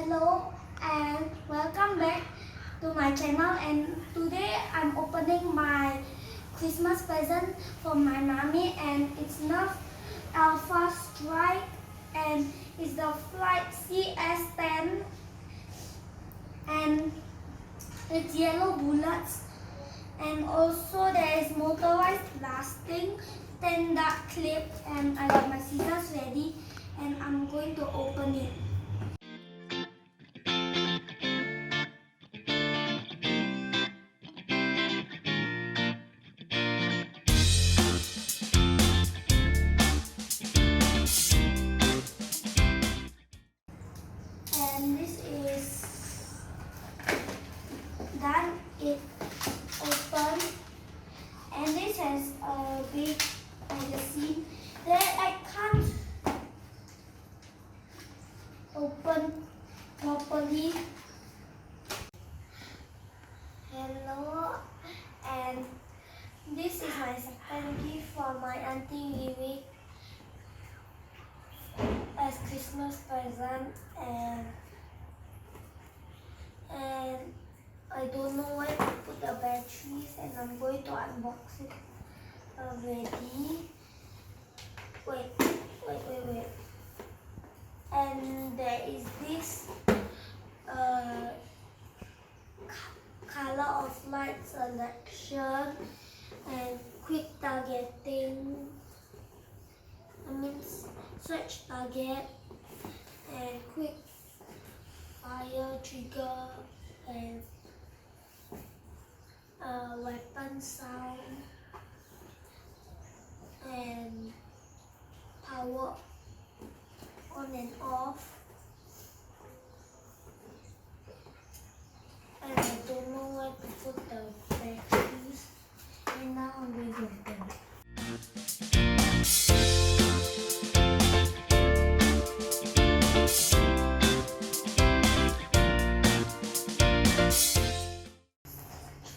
Hello and welcome back to my channel, and today I'm opening my Christmas present from my mommy, and it's Nerf Alpha Strike and it's the Flight CS10 and it's yellow bullets, and also there is motorized blasting, 10 dart clip, and I got my scissors ready and I'm going to open it. And this is done, it open, and this has a big magazine that I can't open properly. Hello, and this is my second gift from my auntie Vivi as Christmas present, and I don't know where to put the batteries, and I'm going to unbox it already. Wait. And there is this color of light selection and quick targeting. Search target and quick fire trigger and weapon sound and power on and off, and I don't know where to put the batteries, and now I'm going to open it.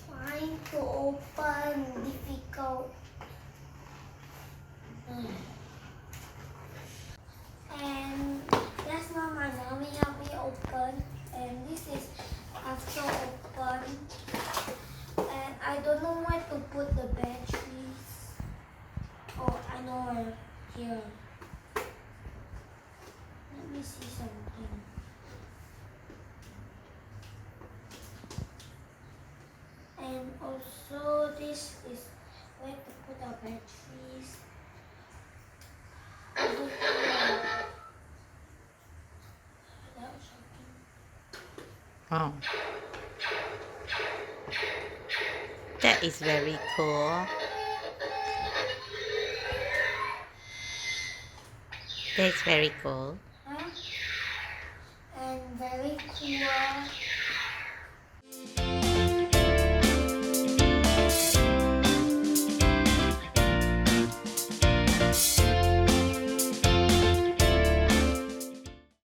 Trying to open difficult. And that's not my mommy helped me open, and this is after open, and I don't know where to put the batteries. Oh, I know where. Here. Let me see something. And also this is where to put the batteries. Oh, that is very cool. That's very cool.